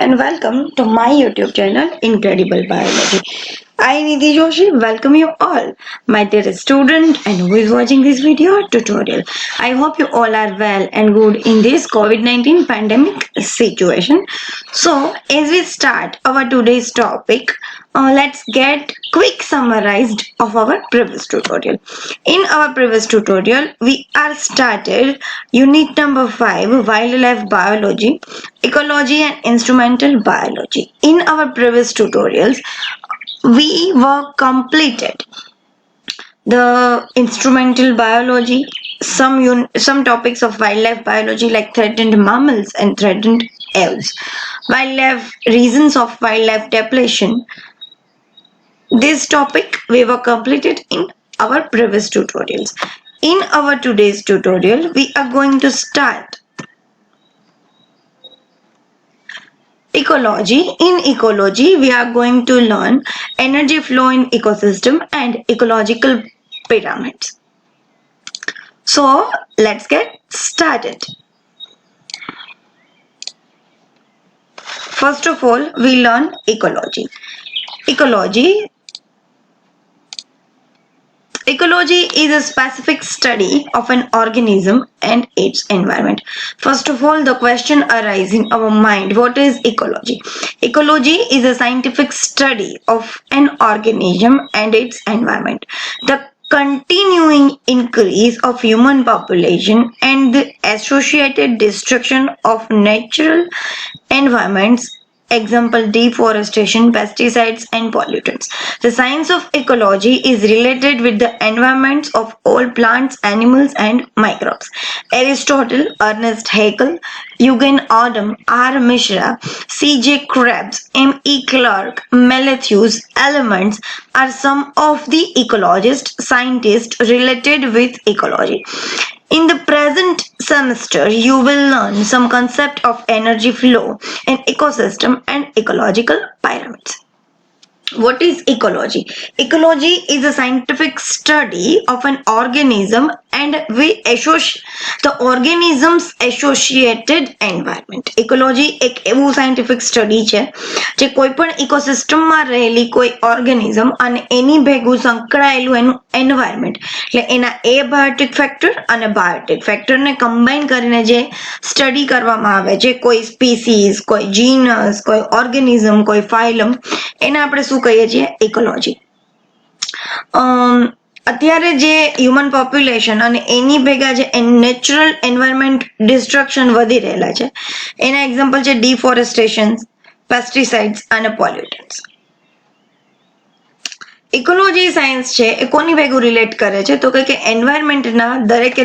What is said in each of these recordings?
and welcome to my YouTube channel Incredible Biology. I Nidhi Joshi welcome you all, my dear student and who is watching this video tutorial. I hope you all are well and good in this COVID-19 pandemic situation. So as we start our today's topic, let's get quick summarized of our previous tutorial. In our previous tutorial, we are started unit number 5, wildlife biology, ecology and instrumental biology. In our previous tutorials, we were completed the instrumental biology, some topics of wildlife biology like threatened mammals and threatened aves, wildlife reasons of wildlife depletion. This topic we were completed in our previous tutorials. In our today's tutorial, we are going to start ecology. In ecology, we are going to learn energy flow in ecosystem and ecological pyramids. So let's get started. First of all, we learn ecology. Ecology is a specific study of an organism and its environment. First of all, the question arises in our mind, what is ecology? Ecology is a scientific study of an organism and its environment. The continuing increase of human population and the associated destruction of natural environments, example deforestation, pesticides and pollutants. The science of ecology is related with the environments of all plants, animals and microbes. Aristotle, Ernest Haeckel, Eugen Adam, R. Mishra, C. J. Krebs, M. E. Clark, Matthews, Elements are some of the ecologist scientists related with ecology. In the present semester, you will learn some concept of energy flow in ecosystem and ecological pyramids. What is ecology? Ecology is a scientific study of an organism and the organism's associated environment. Ecology એક એવું scientific study છે જે કોઈ પણ ઇકોસિસ્ટમમાં રહેલી કોઈ organism અને એની ભેગું સંકળાયેલું એનું એન્વાયરમેન્ટ એટલે એના એબાયોટિક ફેક્ટર અને બાયોટિક ફેક્ટરને કમ્બાઈન કરીને જે સ્ટડી કરવામાં આવે છે કોઈ સ્પીસીસ, કોઈ જીનસ, કોઈ ઓર્ગેનિઝમ, કોઈ ફાઇલમ, એને આપણે શું કહીએ છીએ? ઇકોલોજી. અત્યારે જે હ્યુમન પોપ્યુલેશન અને એની ભેગા જે નેચરલ એન્વાયરમેન્ટ ડિસ્ટ્રક્શન વધી રહેલા છે એના એક્ઝામ્પલ છે ડિફોરેસ્ટેશન, પેસ્ટિસાઇડ્સ અને પોલ્યુટન્ટ્સ. ઇકોલોજી સાયન્સ છે એ કોની ભેગું રિલેટ કરે છે તો કે એન્વાયરમેન્ટના દરેકે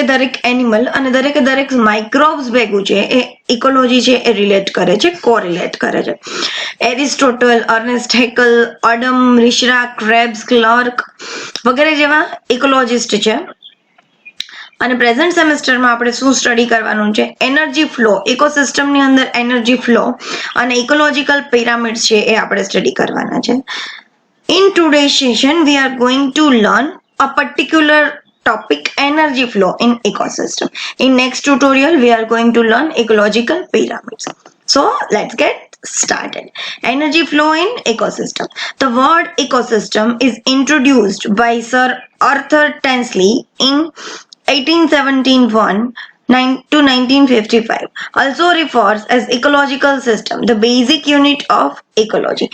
દરેક એનિમલ અને દરેક માઇક્રોબ્સ ભેગું છે એ ઇકોલોજી છે એ રિલેટ કરે છે, કોરિલેટ કરે છે. Aristotle, Ernest Haeckel, Odum, Mishra, Krebs, Clarke વગેરે જેવા ઇકોલોજીસ્ટ છે. અને પ્રેઝન્ટ સેમેસ્ટરમાં આપણે શું સ્ટડી કરવાનું છે? એનર્જી ફ્લો, ઇકોસિસ્ટમની અંદર એનર્જી ફ્લો અને ઇકોલોજીકલ પિરામિડ્સ છે એ આપણે સ્ટડી કરવાના છે. In today's session, we are going to learn a particular topic, energy flow in ecosystem. In next tutorial, we are going to learn ecological pyramids. So let's get started. Energy flow in ecosystem. The word ecosystem is introduced by Sir Arthur Tansley in 1871 to 1955. Also refers as ecological system, the basic unit of ecology.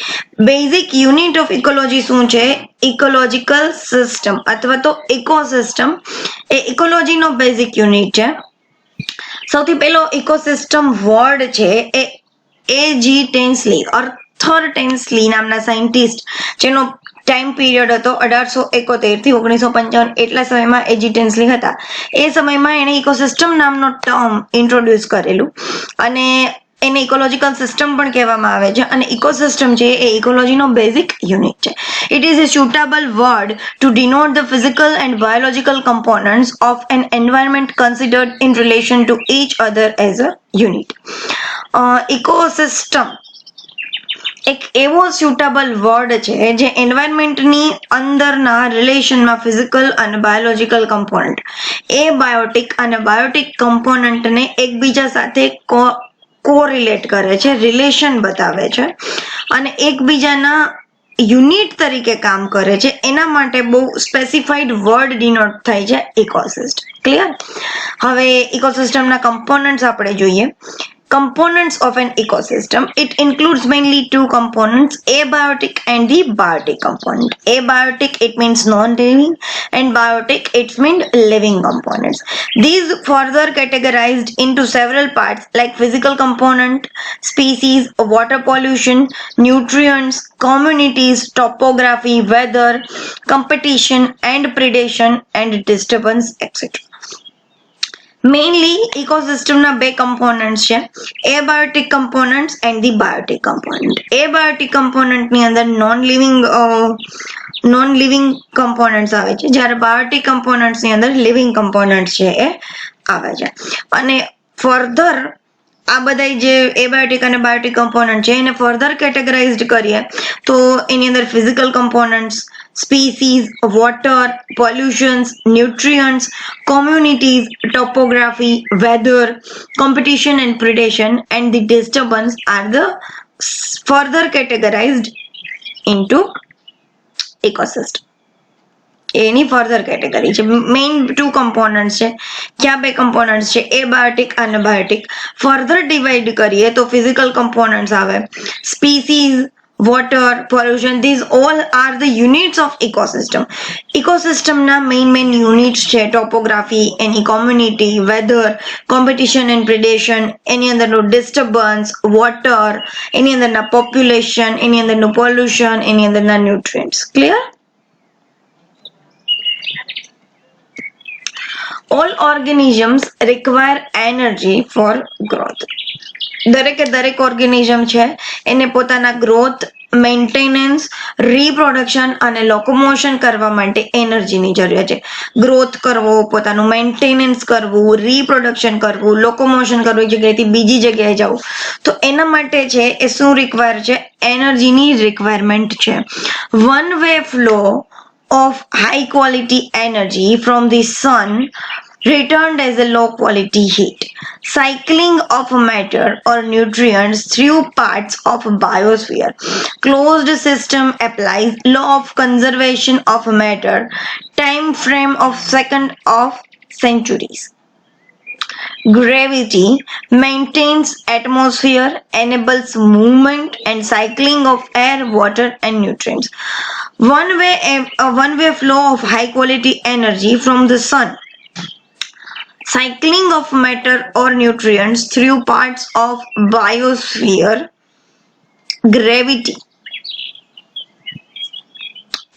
Basic unit of ecology શું છે? Ecological system અથવા તો ecosystem એ ecology નો basic unit છે. સૌથી પહેલો ecosystem word છે એ A.G. ટેન્સલી, અર્થર ટેન્સલી નામના scientist જેનો ટાઈમ પીરિયડ હતો 1871 થી 1955, એટલા સમયમાં એજી ટેન્સલી હતા. એ સમયમાં એણે ઇકોસિસ્ટમ નામનો ટર્મ ઇન્ટ્રોડ્યુસ કરેલું અને એને ઇકોલોજીકલ સિસ્ટમ પણ કહેવામાં આવે છે અને ઇકોસિસ્ટમ છે એ ઇકોલોજીનો બેઝિક યુનિટ છે. It is a suitable word to denote the physical and biological components of an environment considered in relation to each other as a unit. Ecosystem એક એવો સ્યુટેબલ વર્ડ છે જે એન્વાયરમેન્ટની અંદરના રિલેશનમાં ફિઝિકલ અને biological component એબાયોટિક અને Biotique કમ્પોનન્ટને એકબીજા સાથે correlate કરે છે, રિલેશન બતાવે છે અને એકબીજાના યુનિટ તરીકે કામ કરે છે. એના માટે બહુ સ્પેસિફાઈડ વર્ડ ડિનોટ થાય છે ઇકોસિસ્ટમ. ક્લિયર? હવે ઇકોસિસ્ટમના કમ્પોનન્ટ્સ આપણે જોઈએ. Components of an ecosystem, it includes mainly two components, abiotic and the biotic component. Abiotic, it means non-living, and biotic, it means living components. These further categorized into several parts like physical component, species, water pollution, nutrients, communities, topography, weather, competition and predation and disturbance, etc. Mainly ઇકોસિસ્ટમના બે component છે, abiotic components and the biotic component. Abiotic કમ્પોનન્ટની અંદર non living components આવે છે, જ્યારે Biotique કમ્પોનન્ટ્સની અંદર living component છે એ આવે છે. અને ફર્ધર આ બધા જે એબાયોટિક અને બાયોટિક કમ્પોનન્ટ છે એને ફર્ધર કેટેગરાઇઝડ કરીએ તો એની અંદર physical components, species, water, pollutions, nutrients, communities, topography, weather, competition and predation, and the disturbance are the further categorized into ecosystem. Any further category છે. મેઇન ટુ કમ્પોનન્ટ છે. ક્યાં બે કમ્પોનન્ટ છે? એબાયોટિક અને બાયોટિક. ફર્ધર ડિવાઈડ કરીએ તો physical components આવે, species, water, pollution, these all are the units of ecosystem. ઇકોસિસ્ટમના મેઇન યુનિટ્સ છે ટોપોગ્રાફી, એની community, weather, competition and predation, એની અંદરનું ડિસ્ટર્બન્સ, વોટર, એની અંદરના પોપ્યુલેશન, એની અંદરનું પોલ્યુશન, એની અંદરના nutrients. Clear? All organisms require energy for growth. દરેક ઓર્ગેનિઝમ છે એને પોતાના ગ્રોથ, મેન્ટેનન્સ, રીપ્રોડક્શન અને લોકોમોશન કરવા માટે એનર્જીની જરૂરિયાત છે. ગ્રોથ કરવો, પોતાનું મેન્ટેનન્સ કરવું, રીપ્રોડક્શન કરવું, લોકોમોશન કરવું, એક જગ્યાએથી બીજી જગ્યાએ જવું, તો એના માટે છે એ શું રિક્વાયર છે? એનર્જીની રિક્વાયરમેન્ટ છે. One way flow of high quality energy from the sun returned as a low quality heat. Cycling of matter or nutrients through parts of biosphere. Closed system applies law of conservation of matter. Time frame of second of centuries. Gravity maintains atmosphere, enables movement and cycling of air, water and nutrients. One way flow of high quality energy from the sun. Cycling of matter or nutrients through parts of biosphere. Gravity.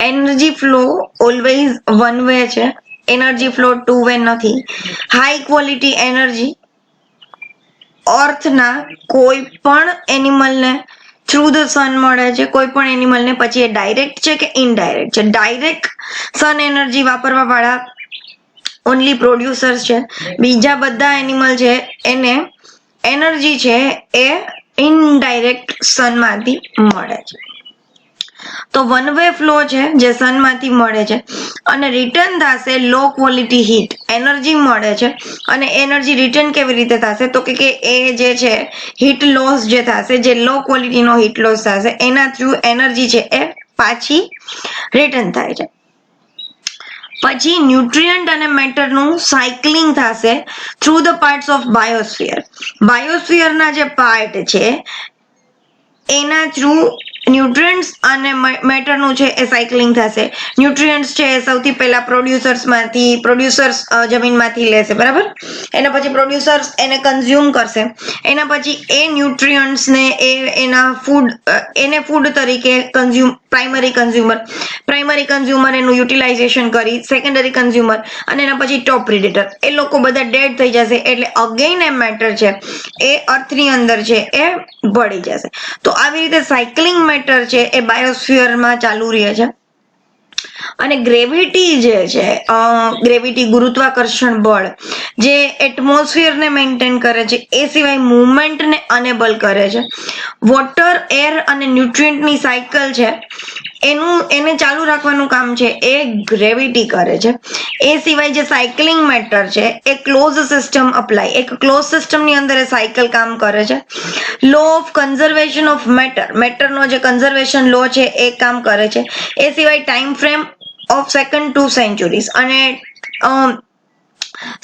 Energy flow always one way છે, energy flow two way નથી. High quality energy અર્થના કોઈ પણ એનિમલને through the sun મળે છે, કોઈ પણ એનિમલને. પછી એ direct છે કે ઇનડાયરેક્ટ છે? ડાયરેક્ટ સન એનર્જી વાપરવા વાળા ઓનલી પ્રોડ્યુસર્સ છે. બીજા બધા એનિમલ છે એને એનર્જી છે એ ઇનડાયરેક્ટ સનમાંથી મળે છે. તો વન વે ફ્લો છે જે સનમાંથી મળે છે અને રિટર્ન થશે લો ક્વોલિટી હીટ. એનર્જી મળે છે અને એનર્જી રિટર્ન કેવી રીતે થશે? તો કે એ જે છે હીટ લોસ જે થશે, જે લો ક્વોલિટીનો હીટ લોસ થશે, એના થ્રુ એનર્જી છે એ પાછી રિટર્ન થાય છે. પછી ન્યુટ્રિયન્ટ અને મેટરનું સાયકલિંગ થશે through the parts of biosphere. બાયોસ્ફિયરના જે પાર્ટ છે એના થ્રુ ન્યુટ્રિયન્ટ્સ અને મેટરનું છે એ સાયકલિંગ થશે. ન્યુટ્રિયન્ટ્સ છે એ સૌથી પહેલા પ્રોડ્યુસર્સ જમીનમાંથી લેશે, બરાબર? એના પછી પ્રોડ્યુસર્સ એને કન્ઝ્યુમ કરશે. એના પછી એ ન્યુટ્રિયન્ટ્સને એના ફૂડ તરીકે પ્રાઇમરી કન્ઝ્યુમર એનું યુટિલાઇઝેશન કરી, સેકન્ડરી કન્ઝ્યુમર અને એના પછી ટોપ પ્રિડેટર. એ લોકો બધા ડેડ થઈ જશે એટલે અગેન એ મેટર છે એ અર્થની અંદર છે એ ભળી જશે. તો આવી રીતે સાયકલિંગ મેટર છે એ બાયોસ્ફિયરમાં ચાલુ રહે છે. અને ગ્રેવિટી જે છે, ગ્રેવિટી ગુરુત્વાકર્ષણ બળ જે એટમોસ્ફિયરને મેન્ટેન કરે છે, એ સિવાય મુવમેન્ટને અનેબલ કરે છે. વોટર, એર અને ન્યુટ્રિયન્ટની સાયકલ છે એને ચાલુ રાખવાનું કામ છે એ ગ્રેવિટી કરે છે. એ સિવાય જે સાયકલિંગ મેટર છે એ ક્લોઝ સિસ્ટમ અપ્લાય, એક ક્લોઝ સિસ્ટમની અંદર એ સાયકલ કામ કરે છે. લો ઓફ કન્ઝર્વેશન ઓફ મેટરનો જે કન્ઝર્વેશન લો છે એ કામ કરે છે. એ સિવાય time frame of second to centuries, અને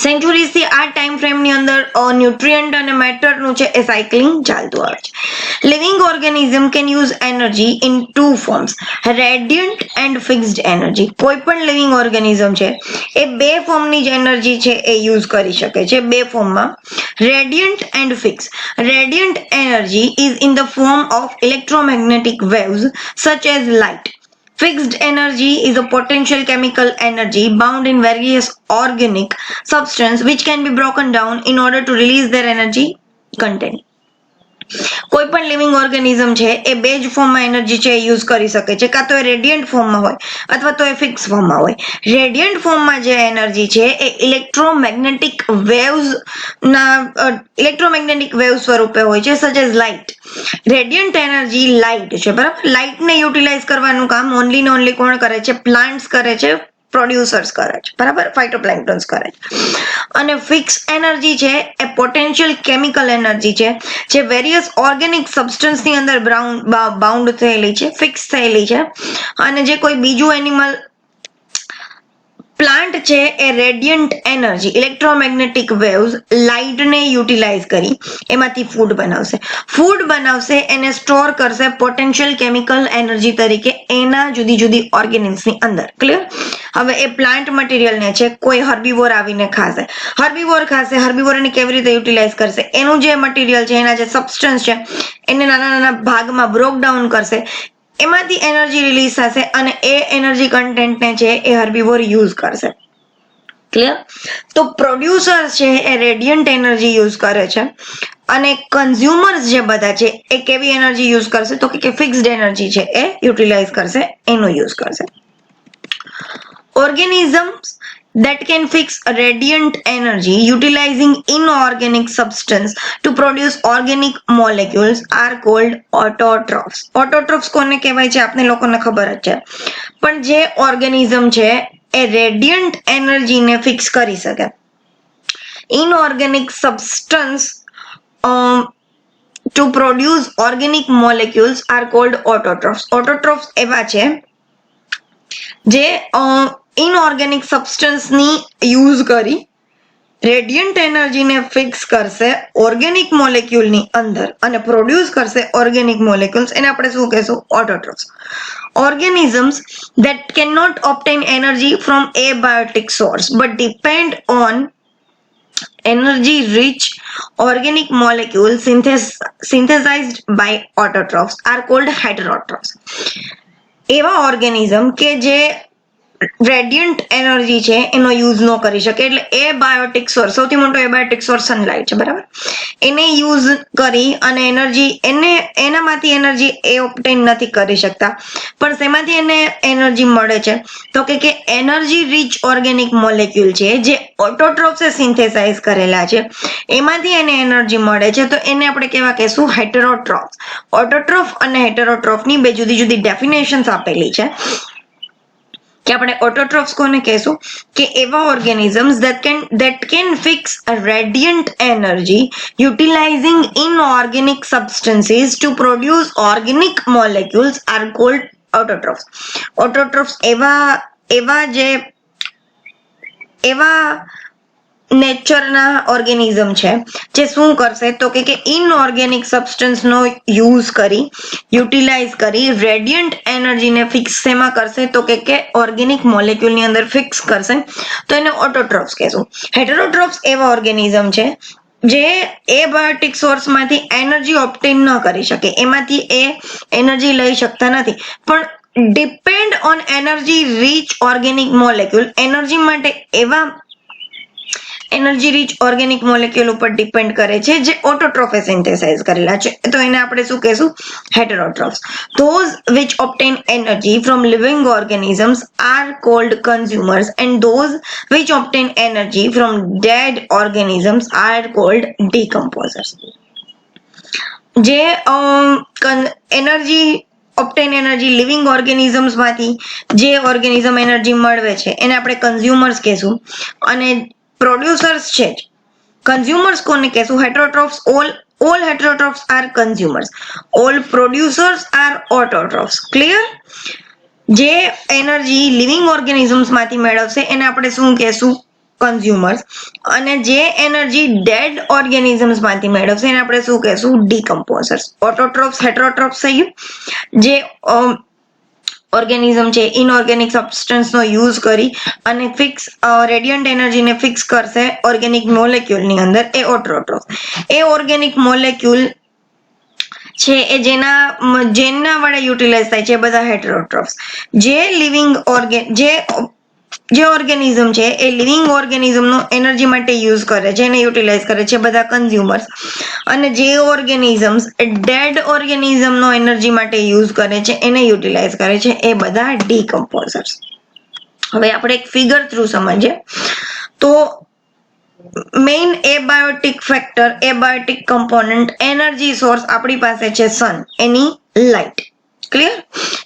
સેન્ચુરીઝ થી આ ટાઈમ ફ્રેમ ની અંદર ન્યુટ્રિયન્ટ અને મેટરનું છે એ સાયકલિંગ ચાલતું આવે છે. Living organism can use energy in two forms, radiant and fixed energy. કોઈ પણ લિવિંગ ઓર્ગેનિઝમ છે એ બે ફોર્મની જ એનર્જી છે એ યુઝ કરી શકે છે, બે ફોર્મમાં, radiant and fix. Radiant energy is in the form of electromagnetic waves such as light. Fixed energy is a potential chemical energy bound in various organic substance which can be broken down in order to release their energy content. કોઈ પણ living organism છે એ બે જ ફોર્મમાં energy છે use કરી શકે છે, કાં તો એ રેડિયન્ટ ફોર્મમાં હોય અથવા તો એ ફિક્સ ફોર્મમાં હોય. રેડિયન્ટ ફોર્મમાં જે એનર્જી છે એ ઇલેક્ટ્રોમેગ્નેટિક વેવ સ્વરૂપે હોય છે, such as light. Radiant energy light છે, બરાબર. લાઇટને યુટિલાઇઝ કરવાનું કામ ઓનલી ને ઓનલી કોણ કરે છે? પ્લાન્ટ્સ કરે છે, પ્રોડ્યુસર્સ કરે છે, બરાબર, ફાઇટોપ્લેન્ક્ટન્સ કરે છે. અને ફિક્સ એનર્જી છે એ પોટેન્શિયલ કેમિકલ એનર્જી છે જે વેરિયસ ઓર્ગેનિક સબસ્ટન્સ ની અંદર બાઉન્ડ થયેલી છે, ફિક્સ થયેલી છે. અને જે કોઈ બીજું એનિમલ, પ્લાન્ટ છે એ રેડિયન્ટ એનર્જી, ઇલેક્ટ્રોમેગ્નેટિક વેવ્સ, લાઇટને યુટિલાઇઝ કરી એમાંથી ફૂડ બનાવશે, એને સ્ટોર કરશે પોટેન્શિયલ કેમિકલ એનર્જી તરીકે એના જુદી જુદી ઓર્ગેનિઝમની અંદર. ક્લિયર? હવે એ પ્લાન્ટ મટીરિયલને છે કોઈ હર્બીવોર આવીને ખાશે, હર્બીવોર એને કેવી રીતે યુટિલાઇઝ કરશે? એનું જે મટીરિયલ છે, એના જે સબસ્ટન્સ છે એને નાના નાના ભાગમાં બ્રોક ડાઉન કરશે, એમાંથી એનર્જી રિલીઝ થશે અને એ એનર્જી કન્ટેન્ટને છે એ હર્બીવોર યુઝ કરશે. ક્લિયર? તો પ્રોડ્યુસર છે એ રેડિયન્ટ એનર્જી યુઝ કરે છે અને કન્ઝ્યુમર્સ જે બધા છે એ કેવી એનર્જી યુઝ કરશે? તો કે ફિક્સ્ડ એનર્જી છે એ યુટિલાઇઝ કરશે, એનો યુઝ કરશે. Organisms that can fix radiant energy utilizing inorganic substance to produce organic molecules are called autotrophs. Autotrophs કોને કહેવાય છે આપને લોકોને ખબર જ છે, પણ જે ઓર્ગેનિઝમ છે એ રેડિયન્ટ એનર્જીને ફિક્સ કરી શકે, inorganic substance to produce organic molecules are called autotrophs. Autotrophs એવા છે જે ઇનઓર્ગેનિક સબસ્ટન્સની યુઝ કરી રેડિયન્ટ એનર્જીને ફિક્સ કરશે ઓર્ગેનિક મોલેક્યુલની અંદર અને પ્રોડ્યુસ કરશે ઓર્ગેનિક મોલેક્યુલ્સ, એને આપણે શું કહેશું? ઓટોટ્રોફ્સ. Organisms that cannot obtain energy from abiotic source but depend on energy rich organic molecules synthesized by autotrophs are called heterotrophs. એવા ઓર્ગેનિઝમ કે જે રેડિયન્ટ એનર્જી છે એનો યુઝ ન કરી શકે, એટલે એ બાયોટિક સોર્સ, સૌથી મોટો એબાયોટિક સોર્સ સનલાઇટ છે, બરાબર, એને યુઝ કરી અને એનર્જી એનામાંથી એનર્જી એ ઓબ્ટેન નથી કરી શકતા, પણ શેમાંથી એને એનર્જી મળે છે? તો કે એનર્જી રીચ ઓર્ગેનિક મોલેક્યુલ છે જે ઓટોટ્રોફ્સે સિન્થેસાઇઝ કરેલા છે, એમાંથી એને એનર્જી મળે છે, તો એને આપણે કેવા કહેશું? હેટેરોટ્રોફ્સ. ઓટોટ્રોફ અને હેટેરોટ્રોફની બે જુદી જુદી ડેફિનેશન્સ આપેલી છે કે આપણે ઓટોટ્રોફ્સ કોને કહેશું? કે એવા organisms that can fix a radiant energy utilizing inorganic substances to produce organic molecules are called autotrophs. Autotrophs એવા નેચરના ઓર્ગેનિઝમ છે જે શું કરશે? તો કે ઇનઓર્ગેનિક સબસ્ટન્સનો યુઝ કરી, યુટિલાઇઝ કરી રેડિયન્ટ એનર્જીને ફિક્સ શેમાં કરશે? તો કે ઓર્ગેનિક મોલેક્યુલની અંદર ફિક્સ કરશે, તો એને ઓટોટ્રોફ્સ કહેશું. હેટેરોટ્રોફ્સ એવા ઓર્ગેનિઝમ છે જે એબાયોટિક સોર્સમાંથી એનર્જી ઓબ્ટેન ન કરી શકે, એમાંથી એ એનર્જી લઈ શકતા નથી, પણ depend on energy rich organic molecule, energy માટે એનર્જી રીચ ઓર્ગેનિક મોલેક્યુલ ઉપર ડિપેન્ડ કરે છે જે ઓટોટ્રોફે સિન્થેસાઇઝ કરેલા છે, તો એને આપણે શું કહેશું? હેટરોટ્રોફ્સ. Those which obtain energy from living organisms are called consumers, and those which obtain energy from dead organisms are called decomposers. જે energy obtain energy living organisms માંથી જે ઓર્ગેનિઝમ એનર્જી મેળવે છે એને આપણે કન્ઝ્યુમર્સ કહેશું, અને પ્રોડ્યુસર્સ છે કન્ઝ્યુમર્સ કોને કહેશું? હેટરોટ્રોફ્સ. all heterotrophs are consumers, all producers are autotrophs. clear? જે એનર્જી લિવિંગ ઓર્ગેનિઝમ્સ માંથી મેળવશે એને આપણે શું કહેશું? કન્ઝ્યુમર્સ. અને જે એનર્જી ડેડ ઓર્ગેનિઝમ્સ માંથી મેળવશે એને આપણે શું કહેશું? ડીકમ્પોઝર્સ. ઓટોટ્રોફ્સ, હેટરોટ્રોફ્સ થઈ ગયું. જે ઓર્ગેનિઝમ છે ઇનઓર્ગેનિક સબસ્ટન્સનો યુઝ કરી અને ફિક્સ રેડિયન્ટ એનર્જીને ફિક્સ કરશે ઓર્ગેનિક મોલેક્યુલની અંદર, એ ઓટોટ્રોફ. એ ઓર્ગેનિક મોલેક્યુલ છે એ જેના વડે યુટિલાઇઝ થાય છે બધા હેટરોટ્રોફ્સ. જે લિવિંગ જે ઓર્ગેનિઝમ છે એ લિવિંગ ઓર્ગેનિઝમનો એનર્જી માટે યુઝ કરે છે, એને યુટિલાઇઝ કરે છે બધા કન્ઝ્યુમર્સ. અને જે ઓર્ગેનિઝમ્સ ડેડ ઓર્ગેનિઝમનો એનર્જી માટે યુઝ કરે છે એને યુટિલાઇઝ કરે છે એ બધા ડીકમ્પોઝર્સ. હવે આપણે એક ફિગર થ્રુ સમજીએ તો main abiotic factor, abiotic component, energy source આપણી પાસે છે સન, એની લાઇટ. ક્લિયર?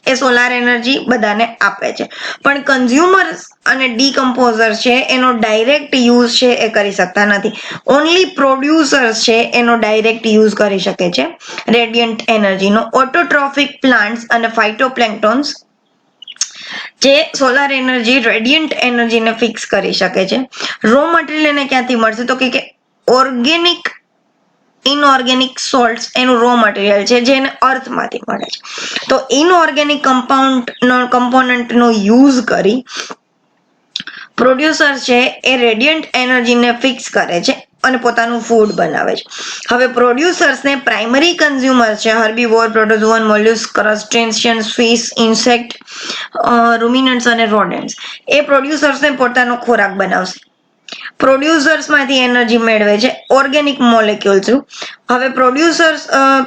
એ સોલાર એનર્જી બધાને આપે છે, પણ કન્ઝ્યુમર્સ અને ડીકમ્પોઝર છે એનો ડાયરેક્ટ યુઝ છે એ કરી શકતા નથી. ઓનલી પ્રોડ્યુસર્સ છે એનો ડાયરેક્ટ યુઝ કરી શકે છે રેડિયન્ટ એનર્જીનો. ઓટોટ્રોફિક પ્લાન્ટ્સ અને ફાઇટોપ્લેન્ક્ટોન્સ જે સોલાર એનર્જી રેડિયન્ટ એનર્જીને ફિક્સ કરી શકે છે. રો મટીરિયલ એને ક્યાંથી મળશે? તો કે ઓર્ગેનિક ઇનઓર્ગેનિક સોલ્ટ્સ એનું રો મટીરિયલ છે જે એને અર્થમાંથી મળે છે. તો ઇનઓર્ગેનિક કમ્પોનન્ટનો યુઝ કરી પ્રોડ્યુસર છે એ રેડિયન્ટ એનર્જીને ફિક્સ કરે છે અને પોતાનું ફૂડ બનાવે છે. હવે પ્રોડ્યુસર્સને પ્રાઇમરી કન્ઝ્યુમર છે હર્બીવોર, પ્રોટોઝોઅન, મોલ્યુસ્ક, ક્રસ્ટેશિયન્સ, ફિશ, ઇન્સેક્ટ, રૂમિનન્ટ્સ અને રોડન્ટ્સ. એ પ્રોડ્યુસર્સને પોતાનો ખોરાક બનાવશે. પ્રોડ્યુસર્સમાંથી એનર્જી મેળવે છે ઓર્ગેનિક મોલેક્યુલ થ્રુ. હવે પ્રોડ્યુસર્સ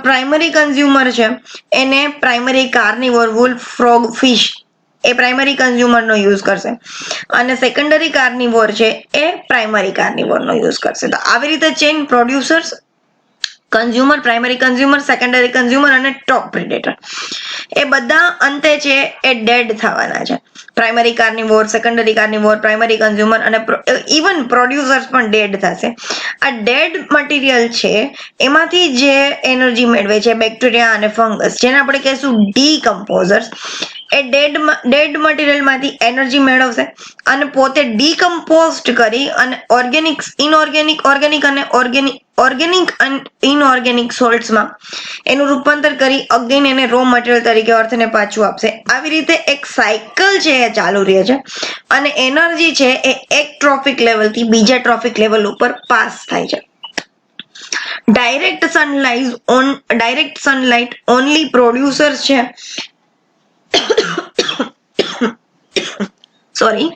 પ્રાઇમરી કન્ઝ્યુમર છે એને પ્રાઇમરી કાર્નિવોર, વુલ્ફ, ફ્રોગ, ફિશ એ પ્રાઇમરી કન્ઝ્યુમરનો યુઝ કરશે, અને સેકન્ડરી કાર્નિવોર છે એ પ્રાઇમરી કાર્નિવોરનો યુઝ કરશે. તો આવી રીતે chain producers, consumer, primary consumer, secondary consumer અને ટોપ પ્રેડેટર એ બધા અંતે છે એ ડેડ થવાના છે. પ્રાઇમરી કાર્નિવોર, સેકન્ડરી કાર્નિવોર, પ્રાઇમરી કન્ઝ્યુમર અને ઇવન પ્રોડ્યુસર્સ પણ ડેડ થશે. આ ડેડ મટીરિયલ છે એમાંથી જે એનર્જી મેળવે છે બેક્ટેરિયા અને ફંગસ, જેને આપણે કહીશું ડીકમ્પોઝર્સ, એ ડેડ મટીરિયલમાંથી એનર્જી મેળવશે અને પોતે ડીકમ્પોઝડ કરી અને ઓર્ગેનિક અને ઇનઓર્ગેનિક સોલ્ટ્સમાં એનું રૂપાંતર કરી અગેન એને રો મટીરિયલ તરીકે અર્થને પાછું આપશે. આવી રીતે એક સાયકલ છે એ ચાલુ રહે છે અને એનર્જી છે એ એક ટ્રોફિક લેવલથી બીજા ટ્રોફિક લેવલ ઉપર પાસ થાય છે. ડાયરેક્ટ સનલાઇટ ઓનલી પ્રોડ્યુસર્સ છે sorry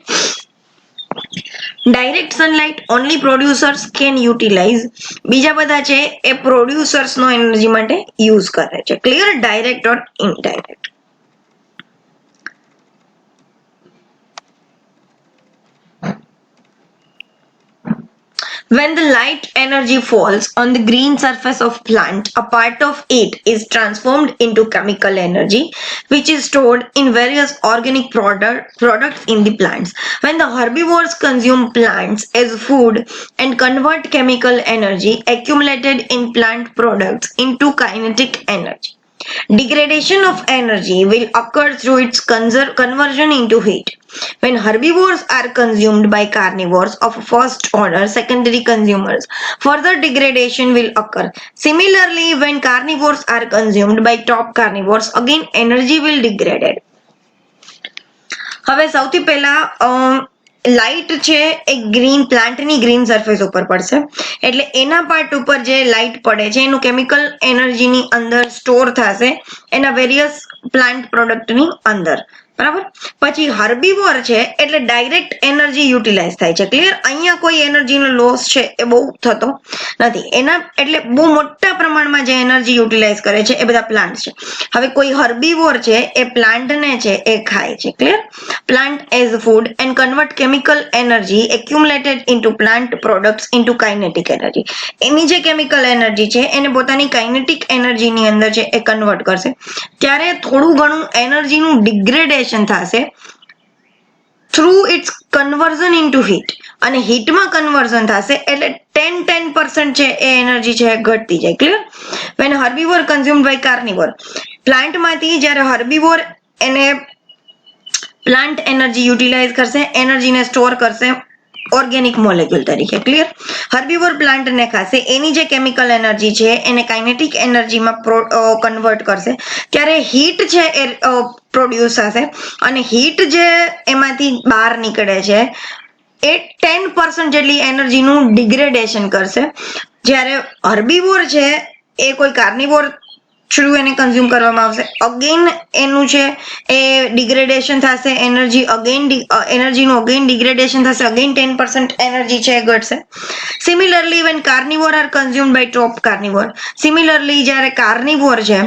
direct sunlight only producers can utilise. બીજા બધા છે એ પ્રોડ્યુસર્સ નો એનર્જી માટે યુઝ કરે છે. Clear? Direct or indirect. When the light energy falls on the green surface of plant, a part of it is transformed into chemical energy, which is stored in various organic products in the plants. When the herbivores consume plants as food and convert chemical energy accumulated in plant products into kinetic energy, degradation of energy will occur through its conversion into heat. When herbivores are consumed by carnivores of first order, secondary consumers, further degradation will occur. Similarly, when carnivores are consumed by top carnivores, again energy will degrade. હવે સૌથી પહેલા light છે એ પ્લાન્ટની green surface ઉપર પડશે, એટલે એના part ઉપર જે લાઇટ પડે છે એનું કેમિકલ એનર્જીની અંદર સ્ટોર થશે એના વેરિયસ પ્લાન્ટ પ્રોડક્ટની અંદર. બરાબર. પછી હર્બીવોર છે એટલે ડાયરેક્ટ એનર્જી યુટિલાઇઝ થાય છે. ક્લિયર? અહીંયા કોઈ એનર્જીનો લોસ છે એ બહુ થતો નથી. એના એટલે બહુ મોટા પ્રમાણમાં જે એનર્જી યુટિલાઇઝ કરે છે એ બધા પ્લાન્ટ છે. હવે કોઈ હર્બીવોર છે એ પ્લાન્ટને છે એ ખાય છે. Clear? Plant as food and convert chemical energy accumulated into plant products into kinetic energy. એની જે કેમિકલ એનર્જી છે એને પોતાની કાઇનેટિક એનર્જીની અંદર છે એ કન્વર્ટ કરશે. ત્યારે થોડું ઘણું એનર્જીનું ડિગ્રેડેશન થશે through its conversion into heat, અને હીટમાં કન્વર્ઝન થશે એટલે 10% છે એ એનર્જી છે ઘટતી જાય. ક્લિયર? વેન હર્બીવોર કન્ઝ્યુમ્ડ બાય કાર્નિવોર, પ્લાન્ટમાંથી જ્યારે હર્બીવોર એને પ્લાન્ટ એનર્જી યુટિલાઇઝ કરશે, એનર્જીને સ્ટોર કરશે ઓર્ગેનિક મોલેક્યુલ તરીકે. ક્લિયર? હર્બીવોર પ્લાન્ટને ખાશે, એની જે કેમિકલ એનર્જી છે એને કાઇનેટિક એનર્જીમાં કન્વર્ટ કરશે, ત્યારે હીટ છે એ પ્રોડ્યુસ થશે, અને હીટ જે એમાંથી બહાર નીકળે છે એ 10% જેટલી એનર્જીનું ડિગ્રેડેશન કરશે. જ્યારે હર્બીવોર છે એ કોઈ કાર્નિવોર થ્રુ એને કન્ઝ્યુમ કરવામાં આવશે, અગેન એનું છે એ ડિગ્રેડેશન થશે, એનર્જીનું અગેન ડિગ્રેડેશન થશે, અગેન 10% એનર્જી છે એ ઘટશે. Similarly when carnivore are consumed by top carnivore, similarly જ્યારે કાર્નિવોર છે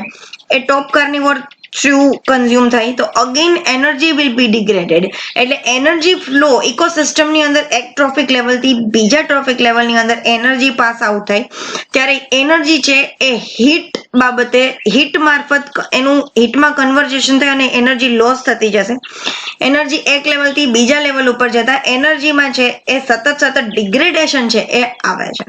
એ ટોપ કાર્નિવોર થ્રુ કન્ઝ્યુમ થાય તો again energy will be degraded. એટલે એનર્જી ફ્લો ઇકોસિસ્ટમની અંદર એક ટ્રોફિક લેવલથી બીજા ટ્રોફિક લેવલની અંદર એનર્જી પાસ આઉટ થાય, ત્યારે એનર્જી છે એ હીટ બાબતે હીટ મારફત એનું હીટમાં કન્વર્ઝેશન થાય અને એનર્જી લોસ થતી જશે. એનર્જી એક લેવલથી બીજા લેવલ ઉપર જતા એનર્જીમાં છે એ સતત ડિગ્રેડેશન છે એ આવે છે.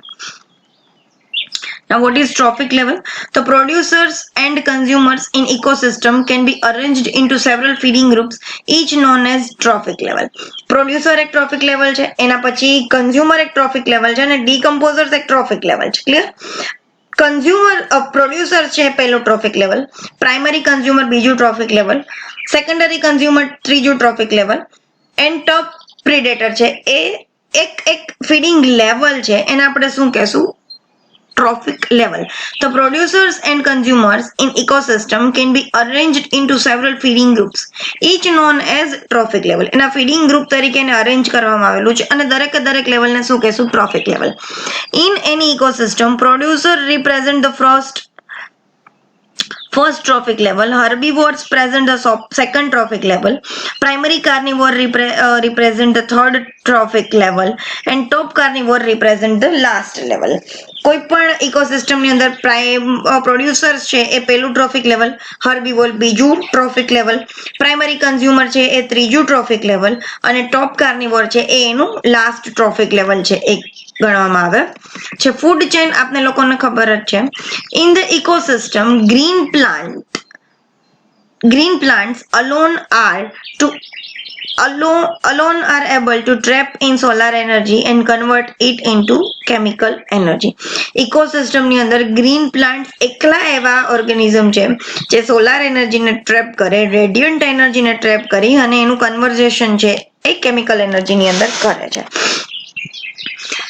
Now, what is trophic level? The producers and consumers in ecosystem can be arranged into several feeding groups, each known as trophic level. Producer એક trophic level છે, એના પછી consumer એક trophic level છે, અને decomposers એક trophic level છે. Clear? Producer છે પહેલું ટ્રોફિક લેવલ, પ્રાઇમરી કન્ઝ્યુમર બીજું ટ્રોફિક લેવલ, સેકન્ડરી કન્ઝ્યુમર ત્રીજું trophic level, and top predator છે એ એક ફીડિંગ લેવલ છે, એને આપણે શું કહેશું? trophic level. The producers and consumers in ecosystem can be arranged into several feeding groups, each known as trophic level. એના feeding group તરીકે એને અરેન્જ કરવામાં આવેલું છે, અને દરેક લેવલને શું કહેશું? trophic level. In any ecosystem, producer represent the first trophic level, herbivores present the second trophic level, primary carnivore represent the third trophic level, and top carnivore represent the last level. કોઈ પણ ઇકોસિસ્ટમની અંદર producers છે એ પહેલું trophic level, હર્બીવોર બીજું trophic level, primary consumer છે એ ત્રીજું trophic level, અને ટોપ કાર્નિવોર છે એ એનું લાસ્ટ ટ્રોફિક લેવલ છે એ ગણવામાં આવે છે. ફૂડ ચેન આપને લોકોને ખબર જ છે. In the ecosystem green plants alone are able to trap in solar energy and convert it into chemical energy. Ecosystem ની અંદર ગ્રીન પ્લાન્ટ એકલા એવા ઓર્ગેનિઝમ છે જે સોલાર એનર્જીને ટ્રેપ કરે, રેડિયન્ટ એનર્જીને ટ્રેપ કરી અને એનું કન્વર્ઝેશન છે એ કેમિકલ એનર્જીની અંદર કરે છે.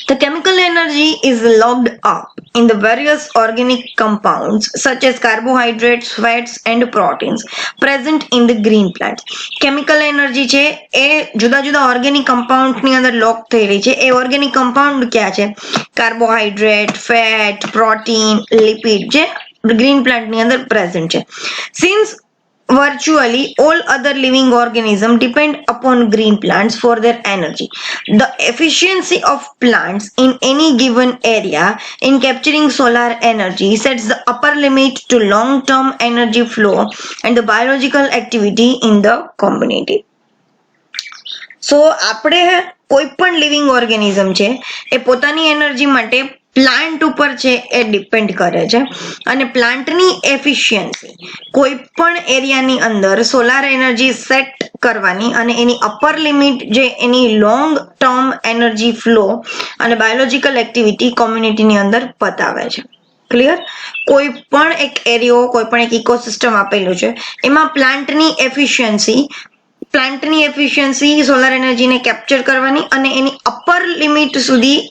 The chemical energy is locked up in the various organic compounds such as carbohydrates, fats and proteins present in the green plants. Chemical energy છે એ જુદા જુદા ઓર્ગેનિક કમ્પાઉન્ડની અંદર લોક થયેલી છે. એ ઓર્ગેનિક કમ્પાઉન્ડ ક્યાં છે? કાર્બોહાઈડ્રેટ, ફેટ, પ્રોટીન, લિપિડ જે green પ્લાન્ટની અંદર પ્રેઝન્ટ છે. Since virtually all other living organisms depend upon green plants for their energy, the efficiency of plants in any given area in capturing solar energy sets the upper limit to long-term energy flow and the biological activity in the community. So આપણે કોઈ પણ living organism છે એ પોતાની energy માટે plant ઉપર છે એ depend કરે છે, અને પ્લાન્ટની એફિશિયન્સી કોઈ પણ એરિયાની અંદર સોલાર એનર્જી સેટ કરવાની અને એની અપર લિમિટ જે એની લોંગ ટર્મ એનર્જી ફ્લો અને બાયોલોજીકલ એક્ટિવિટી કોમ્યુનિટીની અંદર બતાવે છે. ક્લિયર? કોઈ પણ એક એરિયો, કોઈ પણ એક ઇકોસિસ્ટમ આપેલું છે, એમાં પ્લાન્ટની એફિશિયન્સી સોલાર એનર્જીને કેપ્ચર કરવાની અને એની અપર લિમિટ સુધી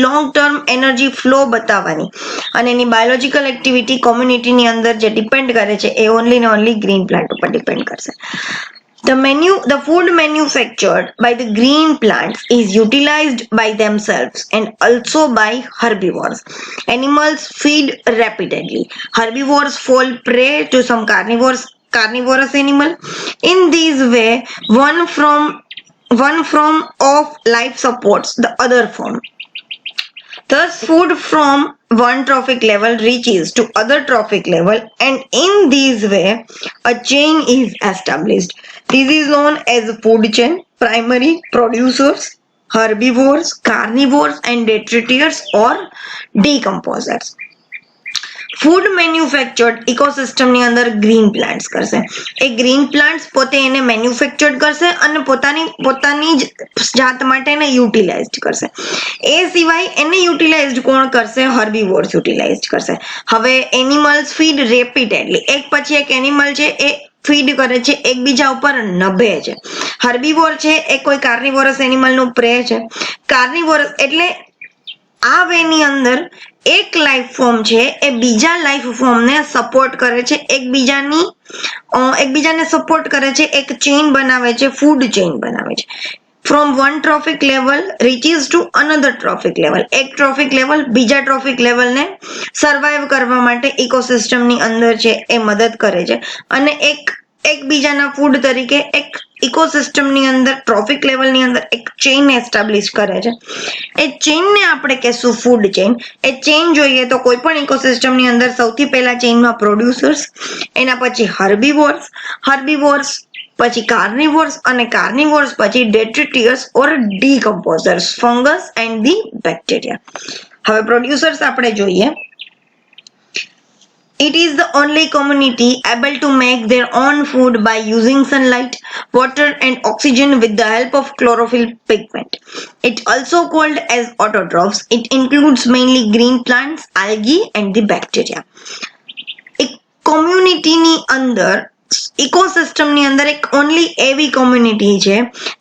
લોંગ ટર્મ એનર્જી ફ્લો બતાવવાની, અને એની બાયોલોજીકલ એક્ટિવિટી કોમ્યુનિટીની અંદર જે ડિપેન્ડ કરે છે એ ઓનલી ને ઓનલી ગ્રીન પ્લાન્ટ ઉપર ડિપેન્ડ કરશે. The food manufactured by the green plants is utilized by themselves and also by herbivores. Animals feed rapidly. Herbivores fall prey to some carnivorous animal. In this way, one form of life supports the other form. Thus, food from one trophic level reaches to other trophic level, and in this way, a chain is established. This is known as food chain. Primary producers, herbivores, carnivores, and detritus or decomposers. Food manufactured ઇકોસિસ્ટમની અંદર green plants કરશે. એ green plants પોતે એને manufactured કરશે અને પોતાની જ જાત માટે એને યુટિલાઇઝડ કરશે. એ સિવાય એને યુટિલાઇઝડ કોણ કરશે? હર્બીવોર્સ યુટિલાઇઝડ કરશે. હવે એનિમલ્સ ફીડ રેપિડલી, એક પછી એક એનિમલ છે એ ફીડ કરે છે, એકબીજા ઉપર નભે છે. હર્બીવોર છે એ કોઈ કાર્નિવોરસ એનિમલનું પ્રે છે. કાર્નિવોરસ એટલે આ વેની અંદર એક લાઈફ ફોર્મ છે એ બીજા લાઈફ ફોર્મને સપોર્ટ કરે છે, એકબીજાને સપોર્ટ કરે છે, એક ચેઇન બનાવે છે, ફૂડ ચેઇન બનાવે છે. From one trophic level reaches to another trophic level. એક ટ્રોફિક લેવલ બીજા ટ્રોફિક લેવલને સર્વાઈવ કરવા માટે ઇકોસિસ્ટમની અંદર છે એ મદદ કરે છે અને એકબીજાના ફૂડ તરીકે એક ઇકોસિસ્ટમની અંદર ટ્રોફિક લેવલની અંદર એક ચેઇન એસ્ટાબ્લિશ કરે છે. એ ચેઇનને આપણે કહેશું ફૂડ ચેઇન. એ ચેઇન જોઈએ તો કોઈ પણ ઇકોસિસ્ટમની અંદર સૌથી પહેલા ચેઇનમાં પ્રોડ્યુસર્સ, એના પછી હર્બીવોર્સ પછી કાર્નિવોર્સ અને કાર્નિવોર્સ પછી ડેટ્રિટિયસ ઓર ડીકમ્પોઝર્સ, ફંગસ એન્ડ ધી બેક્ટેરિયા. હવે પ્રોડ્યુસર્સ આપણે જોઈએ. It is the only community able to make their own food by using sunlight, water and oxygen with the help of chlorophyll pigment. It also called as autotrophs. It includes mainly green plants, algae and the bacteria. એક કોમ્યુનિટીની અંદર ઇકોસિસ્ટમની અંદર એક only એવી community છે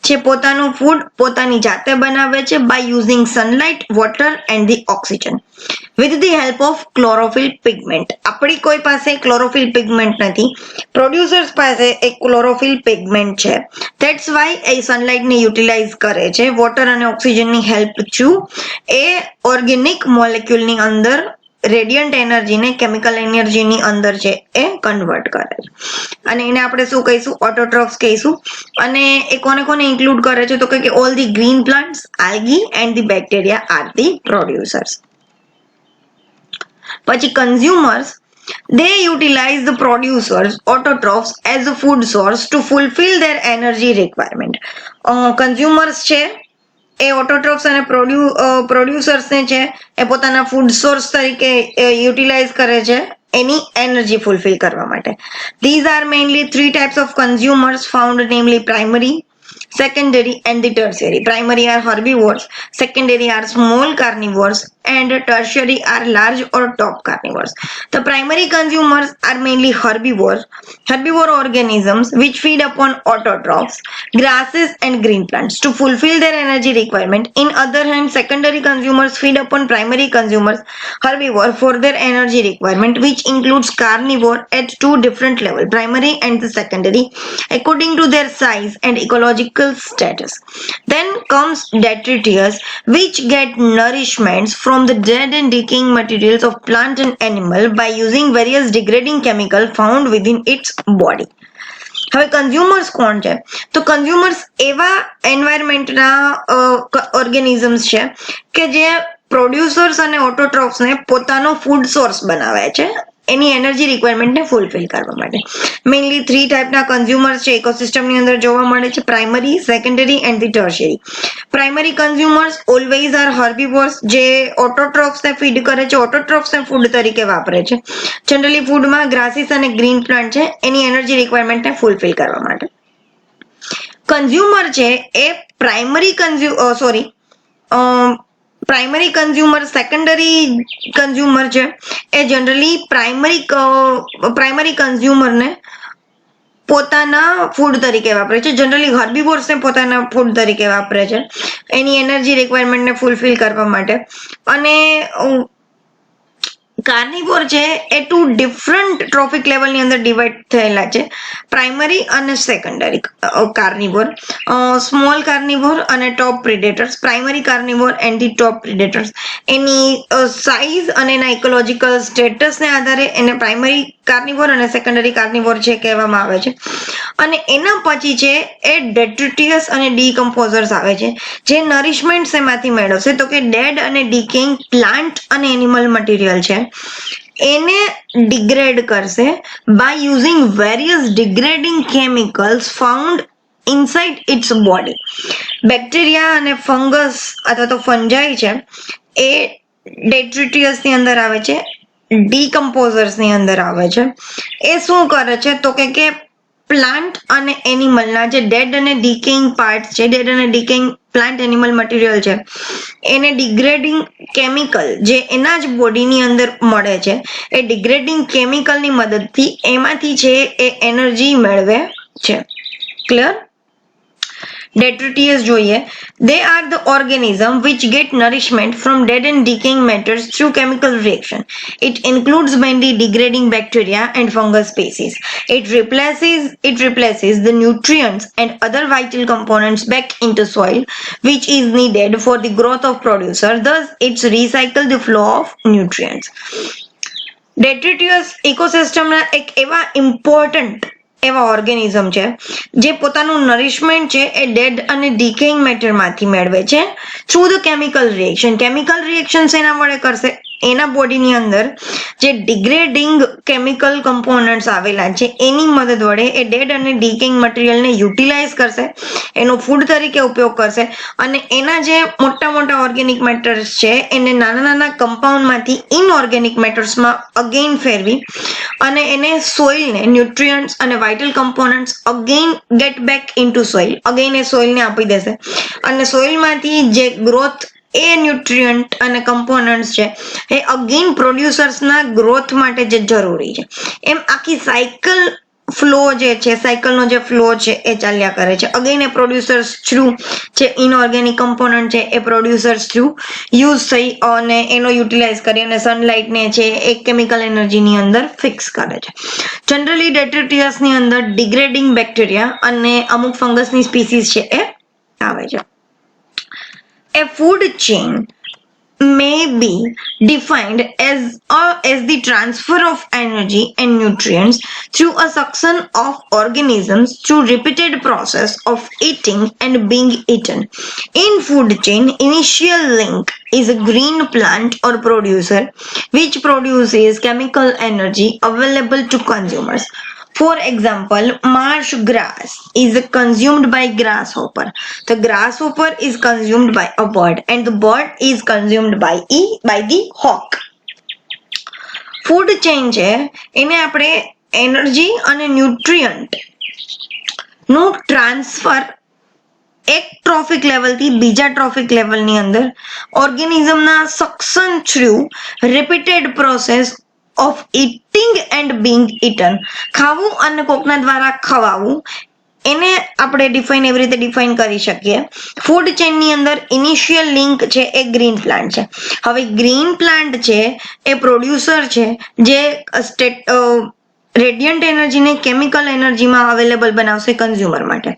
જે પોતાનું food પોતાની જાતે બનાવે છે by using sunlight, water and the oxygen with the help of chlorophyll pigment. આપણી કોઈ પાસે chlorophyll pigment નથી, પ્રોડ્યુસર્સ પાસે એક chlorophyll pigment છે. That's why એ સનલાઇટને યુટિલાઇઝ કરે છે, વોટર અને ઓક્સિજનની હેલ્પ થ્રુ એ ઓર્ગેનિક મોલેક્યુલની અંદર રેડિયન્ટ એનર્જીને કેમિકલ એનર્જીની અંદર છે એ કન્વર્ટ કરે છે અને એને આપણે શું કહીશું? ઓટોટ્રોફ્સ કહીશું. અને એ કોને કોને ઇન્ક્લુડ કરે છે? તો કે all the green plants, algae and the bacteria are the producers. પછી consumers, they utilize the producers autotrophs as a food source to fulfill their energy requirement. Consumers છે એ ઓટોટ્રોફ્સ અને પ્રોડ્યુસર્સને છે એ પોતાના ફૂડ સોર્સ તરીકે યુટિલાઇઝ કરે છે એની એનર્જી ફુલફિલ કરવા માટે. These are mainly three types of consumers found, namely primary, secondary and the tertiary. Primary are herbivores, secondary are small carnivores and tertiary are large or top carnivores. The primary consumers are mainly herbivore organisms which feed upon autotrophs, grasses and green plants to fulfill their energy requirement. In other hand, secondary consumers feed upon primary consumers, herbivore, for their energy requirement, which includes carnivore at two different levels, primary and the secondary, according to their size and ecological status. Then comes detritus, which get nourishments from the dead and decaying materials of plant and animal by using various degrading chemicals found within its body. હવે consumers કોણ છે? તો consumers એવા એન્વાયરમેન્ટના organisms છે કે જે producers અને ઓટોટ્રોફ્સને પોતાનો ફૂડ સોર્સ બનાવે છે એની એનર્જી રિક્વાયરમેન્ટને ફુલફિલ કરવા માટે. મેઇનલી થ્રી ટાઈપના કન્ઝ્યુમર્સ છે ઇકોસિસ્ટમની અંદર જોવા મળે છે: primary, secondary and the tertiary. Primary consumers always are herbivores, જે ઓટોટ્રોફ્સને ફીડ કરે છે, ઓટોટ્રોફ્સને ફૂડ તરીકે વાપરે છે. જનરલી ફૂડમાં ગ્રાસીસ અને ગ્રીન પ્લાન્ટ છે એની એનર્જી રિક્વાયરમેન્ટને ફુલફિલ કરવા માટે. કન્ઝ્યુમર છે એ પ્રાઇમરી કન્ઝ્યુમર, સેકન્ડરી કન્ઝ્યુમર છે એ જનરલી પ્રાઇમરી કન્ઝ્યુમરને પોતાના ફૂડ તરીકે વાપરે છે. જનરલી હર્બીવોર્સને પોતાના ફૂડ તરીકે વાપરે છે એની એનર્જી રિક્વાયરમેન્ટને ફુલફિલ કરવા માટે. અને કાર્નિવોર છે એ ટુ ડિફરન્ટ ટ્રોફિક લેવલની અંદર ડિવાઈડ થયેલા છે, પ્રાઇમરી અને સેકન્ડરી કાર્નિવોર, સ્મોલ કાર્નિવોર અને top predators. Primary carnivore and the top predators એની સાઇઝ અને એના ઇકોલોજીકલ સ્ટેટસને આધારે એને પ્રાઇમરી કાર્નિવોર અને સેકન્ડરી કાર્નિવોર છે કહેવામાં આવે છે. અને એના પછી છે એ ડેટ્રિટિયસ અને ડીકમ્પોઝર્સ આવે છે, જે નરિશમેન્ટ શેમાંથી મેળવશે તો કે ડેડ અને ડીકેઇંગ પ્લાન્ટ અને એનિમલ મટીરિયલ છે એને ડિગ્રેડ કરશે by using various degrading chemicals found inside its body. Bacteria અને ફંગસ અથવા તો ફંજાઈ છે એ ડેટ્રિટિયસ ની અંદર આવે છે, ડીકમ્પોઝર્સ ની અંદર આવે છે. એ શું કરે છે તો કે પ્લાન્ટ અને એનિમલના જે ડેડ અને ડીકેઇંગ પાર્ટ છે, ડેડ અને ડીકેઇંગ પ્લાન્ટ એનિમલ મટીરિયલ છે એને ડિગ્રેડિંગ કેમિકલ જે એના જ બોડીની અંદર મળે છે એ ડિગ્રેડિંગ કેમિકલની મદદથી એમાંથી છે એ એનર્જી મેળવે છે. ક્લિયર? Detritus જોઈએ. They are the organism which get nourishment from dead and decaying matters through chemical reaction. It includes mainly degrading bacteria and fungus species. It replaces the nutrients and other vital components back into soil, which is needed for the growth of producer. Thus, it recycles the flow of nutrients. Detritus ઇકોસિસ્ટમના એક એવા important એવા organism છે જે પોતાનું નરિશમેન્ટ છે એ dead અને decaying મેટરમાંથી મેળવે છે through the chemical reaction. Chemical reaction એના વડે કરશે, એના બોડીની અંદર જે ડિગ્રેડિંગ કેમિકલ કમ્પોનન્ટ્સ આવેલા છે એની મદદ વડે એ ડેડ અને ડીકેઇંગ મટીરિયલને યુટિલાઇઝ કરશે, એનો ફૂડ તરીકે ઉપયોગ કરશે અને એના જે મોટા મોટા ઓર્ગેનિક મેટર્સ છે એને નાના નાના કમ્પાઉન્ડમાંથી ઇનઓર્ગેનિક મેટર્સમાં અગેન ફેરવી અને એને સોઇલને ન્યુટ્રિયન્ટ્સ અને vital components again get back into soil, again એ સોઇલને આપી દેશે અને સોઇલમાંથી જે ગ્રોથ એ ન્યુટ્રિયન્ટ અને કમ્પોનન્ટ્સ છે એ અગેન પ્રોડ્યુસર્સના ગ્રોથ માટે જે જરૂરી છે. એમ આખી સાયકલ ફ્લો જે છે, સાયકલનો જે ફ્લો છે એ ચાલ્યા કરે છે. અગેન એ પ્રોડ્યુસર્સ થ્રુ જે ઇનઓર્ગેનિક કમ્પોનન્ટ છે એ પ્રોડ્યુસર્સ થ્રુ યુઝ થઈ અને એનો યુટિલાઇઝ કરી અને સનલાઇટને છે એ કેમિકલ એનર્જીની અંદર ફિક્સ કરે છે. જનરલી ડેટ્રિટિયસની અંદર ડિગ્રેડિંગ બેક્ટેરિયા અને અમુક ફંગસની સ્પીસીસ છે એ આવે છે. A food chain may be defined as the transfer of energy and nutrients through a succession of organisms through repeated process of eating and being eaten. In food chain, initial link is a green plant or producer which produces chemical energy available to consumers. For example, marsh grass is consumed by grasshopper. The grasshopper is consumed by a bird and the bird is consumed by the hawk. Food chain છે એને આપણે energy અને nutrient નું transfer એક trophic લેવલથી બીજા trophic લેવલની અંદર ઓર્ગેનિઝમના suction through repeated process of eating and being eaten, ખાવું અને કોકના દ્વારા ખવાવું, એને આપણે એવી રીતે ડિફાઇન કરી શકીએ. ફૂડ ચેઇનની અંદર ઇનિશિયલ લિંક છે એ ગ્રીન પ્લાન્ટ છે. હવે ગ્રીન પ્લાન્ટ છે એ પ્રોડ્યુસર છે જે રેડિયન્ટ એનર્જીને કેમિકલ એનર્જીમાં અવેલેબલ બનાવશે કન્ઝ્યુમર માટે.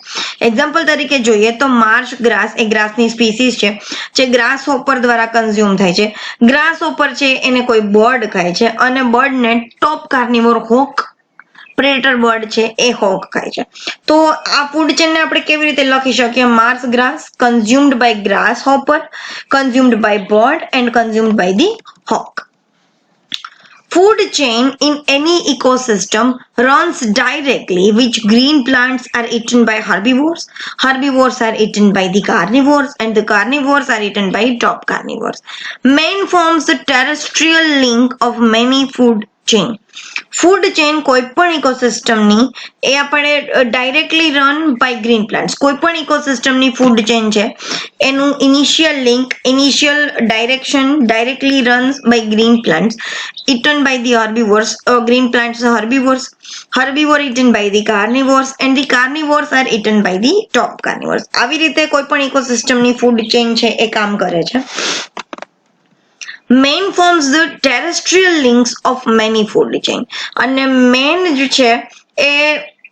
એક્ઝામ્પલ તરીકે જોઈએ તો માર્શ ગ્રાસ એ ગ્રાસની સ્પીસીસ છે જે ગ્રાસ હોપર દ્વારા કન્ઝ્યુમ થાય છે. ગ્રાસ હોપર છે એને કોઈ બર્ડ ખાય છે અને બર્ડને ટોપ કાર્નિવોર હોક પ્રેડેટર બર્ડ છે એ હોક ખાય છે. તો આ ફૂડ ચેનને આપણે કેવી રીતે લખી શકીએ? Marsh grass consumed by grasshopper, consumed by bird and consumed by the hawk. Food chain in any ecosystem runs directly, which green plants are eaten by herbivores, herbivores are eaten by the carnivores, and the carnivores are eaten by top carnivores. Man forms the terrestrial link of many food chain. Food chain કોઈ પણ ઇકોસિસ્ટમની એ આપણે directly run by green plants. કોઈ પણ ઇકોસિસ્ટમની food chain છે એનું initial link, initial direction directly runs by green plants eaten by the herbivores. Green plants are herbivores, herbivore eaten by the carnivores, and the carnivores are eaten by the top carnivores. આવી રીતે કોઈ પણ ઇકોસિસ્ટમની food chain છે એ કામ કરે છે. Main forms the terrestrial links of many food chain. અને મેઇન જે છે એ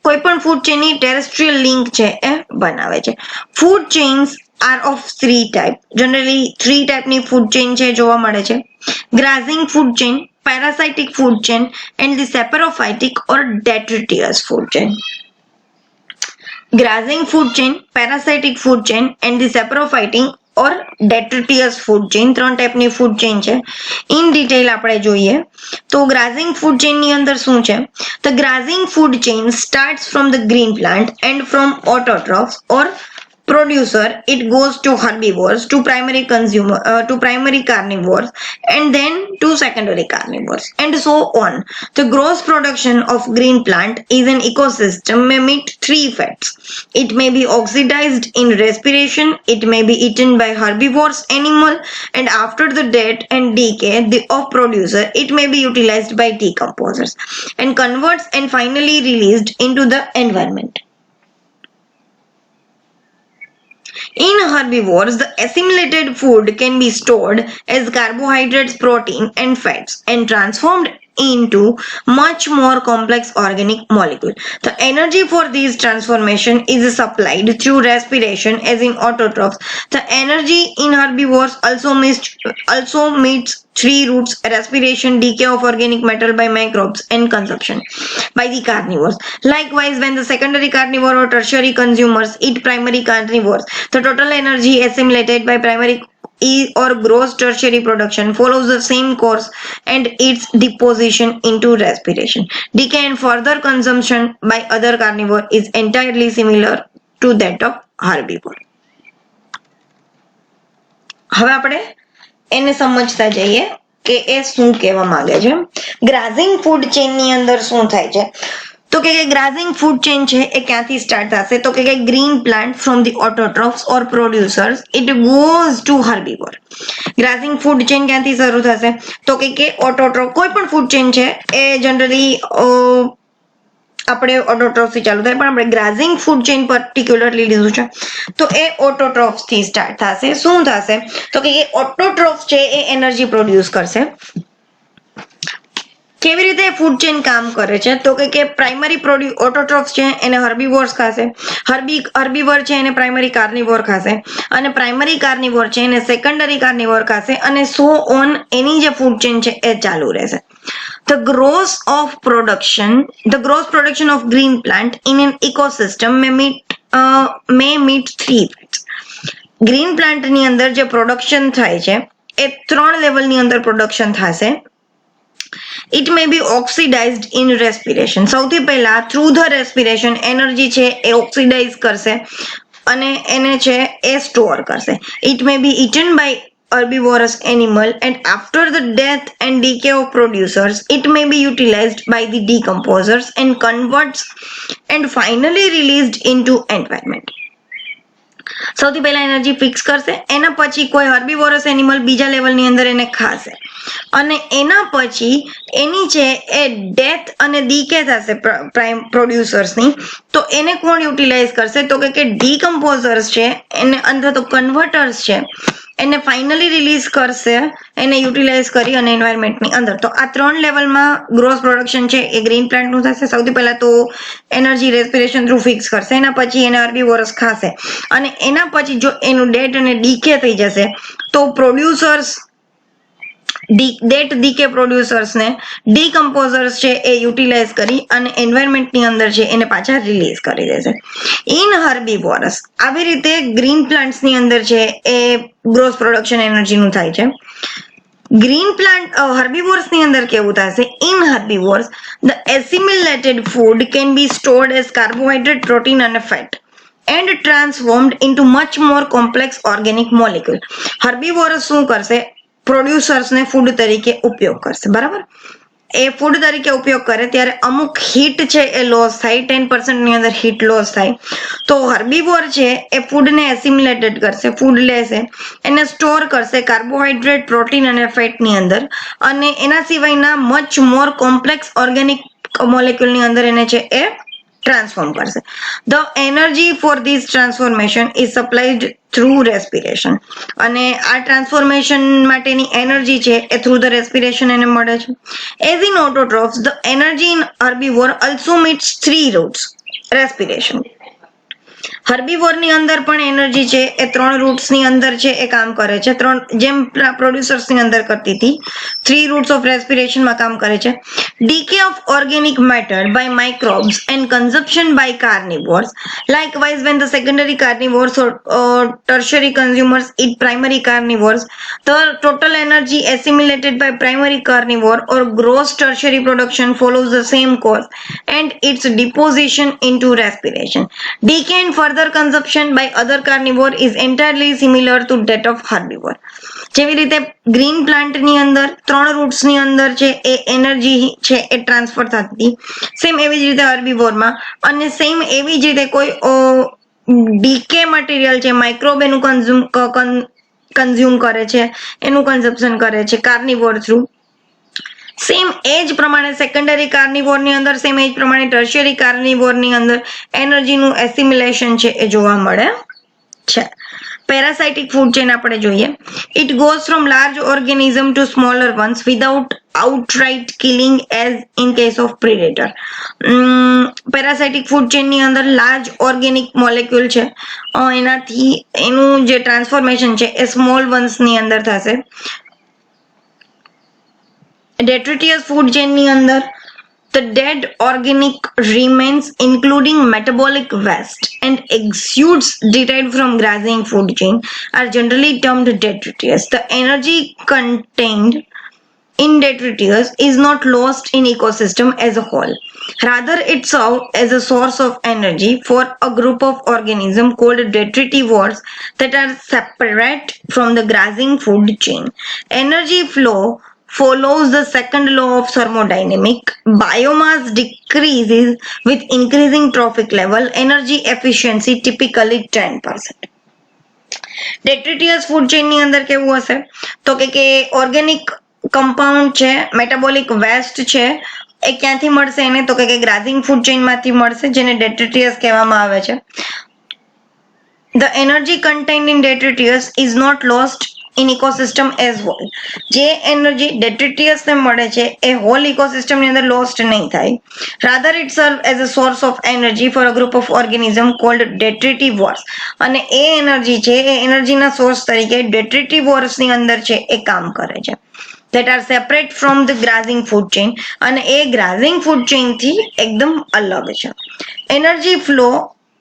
કોઈ પણ ફૂડ ચેઇનની ટેરેસ્ટ્રીયલ લિંક છે એ બનાવે છે. Food chains are of 3 type. Generally 3 ટાઈપની ફૂડ ચેઇન છે જોવા મળે છે. Grazing food chain, parasitic food chain, and the saprophytic or detritus food chain. Grazing food chain, parasitic food chain, and the saprophytic or detritus food chain, 3 ટાઈપની food chain છે. In detail આપણે જોઈએ તો ગ્રાઝિંગ food chain ની અંદર શું છે? The grazing food chain starts from the green plant and from autotrophs or producer it goes to herbivores, to primary consumer, to primary carnivores, and then to secondary carnivores, and so on. The gross production of green plant is an ecosystem may meet 3 effects. It may be oxidized in respiration, it may be eaten by herbivores animal, and after the death and decay of producer it may be utilized by decomposers and converts and finally released into the environment. In herbivores, the assimilated food can be stored as carbohydrates, protein, and fats and transformed into much more complex organic molecule. The energy for this transformation is supplied through respiration as in autotrophs. The energy in herbivores also meets 3 routes: respiration, decay of organic matter by microbes, and consumption by the carnivores. Likewise, when the secondary carnivore or tertiary consumers eat primary carnivores, the total energy assimilated by primary or gross tertiary production follows the same course and its deposition into respiration. Decay and further consumption by other carnivore is entirely similar to that of herbivore. હવે આપણે એને સમજતા જઈએ કે એ શું કહેવા માંગે છે. ગ્રાઝિંગ ફૂડ ચેઇન ની અંદર શું થાય છે? તો કે ગ્રાઝિંગ ફૂડ ચેઇન છે એ ક્યાંથી સ્ટાર્ટ થશે? તો કે green plant from the autotrophs or producers it goes to herbivore. Grazing food chain ક્યાંથી શરૂ થશે? તો કે ઓટોટ્રોફ કોઈ પણ ફૂડ ચેઇન છે એ જનરલી આપણે ઓટોટ્રોફ થી ચાલુ થાય, પણ આપણે ગ્રાઝિંગ ફૂડ ચેઇન પર્ટિક્યુલરલી લીધું છે તો એ ઓટોટ્રોફ થી સ્ટાર્ટ થશે. શું થશે? તો કે ઓટોટ્રોફ છે એ એનર્જી પ્રોડ્યુસ કરશે. કેવી રીતે ફૂડ ચેઇન કામ કરે છે? તો કે પ્રાઇમરી ઓટોટ્રોફ્સ છે એને હર્બીવોર્સ ખાશે, હર્બીવોર છે એને પ્રાઇમરી કાર્નિવોર ખાશે, અને પ્રાઇમરી કાર્નિવોર છે એને સેકન્ડરી કાર્નિવોર ખાશે, અને સો ઓન એની જે ફૂડ ચેઇન છે એ ચાલુ રહેશે. The gross production of green plant in an ecosystem may meet 3 effects. Green plant ની અંદર જે પ્રોડક્શન થાય છે એ 3 લેવલની અંદર પ્રોડક્શન થશે. It may be oxidized in respiration. સૌથી પહેલા થ્રુ ધ રેસ્પિરેશન એનર્જી છે એ ઓક્સિડાઇઝ કરશે અને એને છે એ સ્ટોર કરશે. It may be eaten by herbivorous animal, and after the death and decay of producers it may be utilized by the decomposers and converts and finally released into environment. સૌથી પહેલા energy fix કરશે, એના પછી કોઈ હર્બીવોરસ animal બીજા લેવલની અંદર એને ખાશે, અને એના પછી એની છે એ ડેથ અને ડીકે થશે પ્રોડ્યુસર્સની, તો એને કોણ યુટિલાઇઝ કરશે? તો કે ડીકમ્પોઝર્સ છે એને અંદર તો કન્વર્ટર્સ છે એને ફાઇનલી રિલીઝ કરશે, એને યુટિલાઇઝ કરી અને એન્વાયરમેન્ટની અંદર. તો આ 3 લેવલમાં ગ્રોસ પ્રોડક્શન છે એ ગ્રીન પ્લાન્ટનું થશે. સૌથી પહેલા તો એનર્જી રેસ્પિરેશન થ્રુ ફિક્સ કરશે, એના પછી એને હર્બીવોરસ ખાશે, અને એના પછી જો એનું ડેટ અને ડીકે થઈ જશે તો પ્રોડ્યુસર્સ ડેટ ડીકે પ્રોડ્યુસર્સને ડીકમ્પોઝર્સ છે એ યુટિલાઇઝ કરી અને એન્વાયરમેન્ટની અંદર છે એને પાછા રિલીઝ કરી દેશે. ઇન હર્બીવોરસ આવી રીતે ગ્રીન પ્લાન્ટ્સની અંદર છે એ ગ્રોસ પ્રોડક્શન એનર્જીનું થાય છે. ગ્રીન પ્લાન્ટ હર્બીવોર્સ ની અંદર કેવું થશે? In herbivores the assimilated food can be stored as carbohydrate, protein અને fat and transformed into much more complex organic molecule. Herbivores શું કરશે? પ્રોડ્યુસર્સને ફૂડ તરીકે ઉપયોગ કરશે, બરાબર? એ ફૂડ તરીકે ઉપયોગ કરે ત્યારે અમુક હીટ છે એ લોસ થાય, 10% ની અંદર હીટ લોસ થાય. તો હર્બીવોર છે એ ફૂડને એસિમિલેટેડ કરશે, ફૂડ લેશે, એને સ્ટોર કરશે કાર્બોહાઈડ્રેટ, પ્રોટીન અને ફેટની અંદર, અને એના સિવાયના મચ મોર કોમ્પ્લેક્સ ઓર્ગેનિક મોલેક્યુલની અંદર એને છે એ ટ્રાન્સફોર્મ કરશે. The energy for this transformation is supplied through respiration. અને આ ટ્રાન્સફોર્મેશન માટેની એનર્જી છે એ થ્રુ ધ રેસ્પિરેશન એને મળે છે. As in autotrophs the energy in herbivore also meets 3 routes. Respiration. હર્બીવોરની અંદર પણ એનર્જી છે એ 3 રૂટ્સની અંદર છે એ કામ કરે છે. જેમ પ્રોડ્યુસર્સની અંદર કરતી હતી, 3 રૂટ્સ ઓફ રેસ્પિરેશનમાં કામ કરે છે. Decay of organic matter by microbes and consumption by carnivores. Likewise, when the secondary carnivores or tertiary consumers eat primary carnivores, the total energy assimilated by primary carnivore or gross tertiary production follows the same course and its deposition into respiration. Decay and further consumption by other carnivore is entirely similar to that of herbivore. જેવી રીતે green પ્લાન્ટની અંદર 3 રૂટ્સની અંદર છે એ energy છે એ transfer થતી, same એવી જ રીતે હર્બીવોરમાં. અને સેમ એવી જ રીતે કોઈ ડીકે મટીરિયલ છે, માઇક્રોબ એનું કન્ઝ્યુમ કરે છે, એનું કન્ઝપ્શન કરે છે કાર્નિવોર થ્રુ. સેમ એ જ પ્રમાણે સેકન્ડરી કાર્નિવોરની અંદર, સેમ એ જ પ્રમાણે ટર્શિયરી કાર્નિવોરની અંદર એનર્જીનું એસિમ્યુલેશન છે એ જોવા મળે છે. પેરાસાઇટિક ફૂડ ચેન આપણે જોઈએ. It goes from large organism to smaller ones without outright killing as in case of predator. Parasitic food ચેનની અંદર લાર્જ ઓર્ગેનિક મોલેક્યુલ છે, એનાથી એનું જે ટ્રાન્સફોર્મેશન છે એ સ્મોલ વન્સની અંદર થશે. Detritus food chain ની અંદર the dead organic remains including metabolic waste and exudes derived from grazing food chain are generally termed detritus. The energy contained in detritus is not lost in ecosystem as a whole. Rather, it serves as a source of energy for a group of organisms called detritivores that are separate from the grazing food chain. Energy flow follows the second law of thermodynamic. Biomass decreases with increasing trophic level. Energy efficiency typically 10%. Detritus food chain ની અંદર કેવું હશે તો કે organic compound છે, metabolic waste છે, એ ક્યાંથી મળશે એને તો કે ગ્રાઝિંગ ફૂડ ચેઇન માંથી મળશે, જેને detritus કહેવામાં આવે છે. The energy contained in detritus is not lost in ecosystem as whole. જે એનર્જી detritus ને મળે છે એ હોલ ઇકોસિસ્ટમ ની અંદર લોસ્ટ નહીં થાય. Rather, it serves as a source of energy for a group of organisms called detritivores. અને એ energy છે એ એનર્જીના સોર્સ તરીકે detritivores ની અંદર છે એ કામ કરે છે, that are separate from the grazing food chain. અને એ grazing food chain થી એકદમ અલગ છે. એનર્જી ફ્લો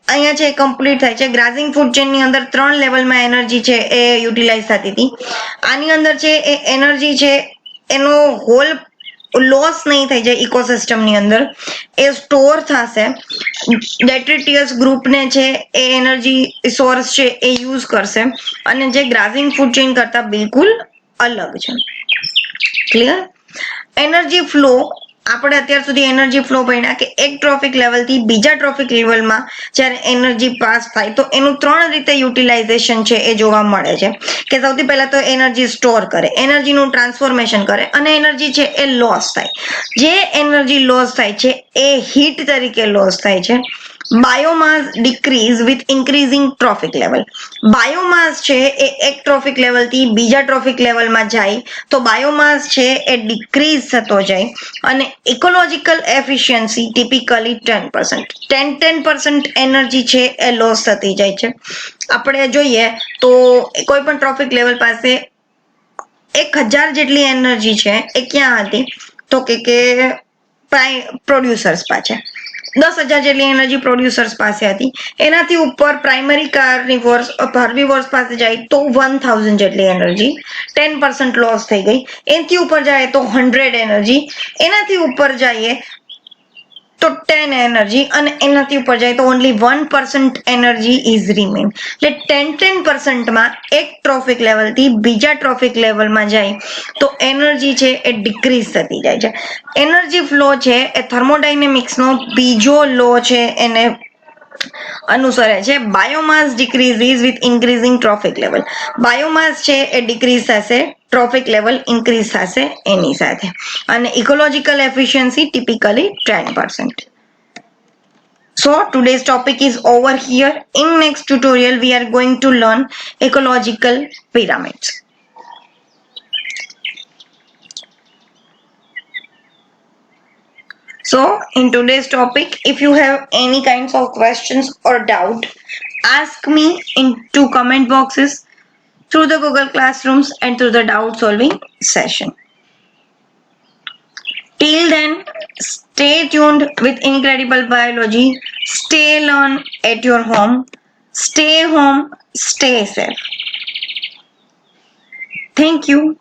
અહીંયા છે કમ્પ્લીટ થાય છે. ગ્રાઝિંગ ફૂડ ચેન ની અંદર 3 લેવલમાં એનર્જી છે એ યુટિલાઇઝ થતી હતી. આની અંદર છે એ એનર્જી છે એનો હોલ લોસ નહીં થઈ જાય ઇકોસિસ્ટમ ની અંદર, એ સ્ટોર થશે. ડેટ્રિટિયસ ગ્રુપને છે એ એનર્જી સોર્સ છે એ યુઝ કરશે, અને જે ગ્રાઝિંગ ફૂડ ચેન કરતા બિલકુલ અલગ છે. ક્લિયર? એનર્જી ફ્લો આપણે અત્યાર સુધી એનર્જી ફ્લો ભણ્યા કે એક ટ્રોફિક લેવલથી બીજા ટ્રોફિક લેવલમાં જ્યારે એનર્જી પાસ થાય તો એનું 3 રીતે યુટિલાઇઝેશન છે એ જોવા મળે છે. કે સૌથી પહેલા તો એનર્જી સ્ટોર કરે, એનર્જીનું ટ્રાન્સફોર્મેશન કરે, અને એનર્જી છે એ લોસ થાય. જે એનર્જી લોસ થાય છે એ હીટ તરીકે લોસ થાય છે. Biomass decrease with increasing trophic level. Biomass છે એ એક ટ્રોફિક લેવલથી બીજા ટ્રોફિક લેવલમાં જાય તો બાયોમાસ છે એ ડિક્રીઝ થતો જાય, અને ઇકોલોજીકલ એફિશિયન્સી ટિપિકલી 10%. 10% એનર્જી છે એ લોસ થતી જાય છે. આપણે જોઈએ તો કોઈ પણ ટ્રોફિક લેવલ પાસે 1000 જેટલી એનર્જી છે એ ક્યાં હતી તો કે પ્રોડ્યુસર્સ પાસે. 10,000 જેટલી એનર્જી પ્રોડ્યુસર્સ પાસે હતી. એનાથી ઉપર પ્રાઇમરી કાર્નિવોર્સ હર્બીવોર્સ પાસે જાય તો 1000 જેટલી એનર્જી, 10% લોસ થઈ ગઈ. એનાથી ઉપર જાય તો 100 એનર્જી, એનાથી ઉપર જઈએ તો 10 એનર્જી, અને એનાથી ઉપર જાય તો ઓનલી 1% એનર્જી ઇઝ રિમેન. એટલે 10% માં એક ટ્રોફિક લેવલથી બીજા ટ્રોફિક લેવલમાં જાય તો એનર્જી છે એ ડિક્રીઝ થતી જાય છે. એનર્જી ફ્લો છે એ થર્મોડાયનેમિક્સનો બીજો લો છે એને અનુસરે છે. Biomass decreases with increasing trophic level. Biomass છે એ ડિક્રીઝ થશે, ટ્રોફિક લેવલ ઇન્ક્રીઝ થશે એની સાથે, અને ecological efficiency typically 10%. So today's topic is over here. In next tutorial we are going to learn ecological pyramids. So in today's topic, if you have any kinds of questions or doubt, ask me into comment boxes, through the Google Classrooms, and through the doubt solving session. Till then, stay tuned with Incredible Biology. Stay learn at your home. Stay home, stay safe. Thank you.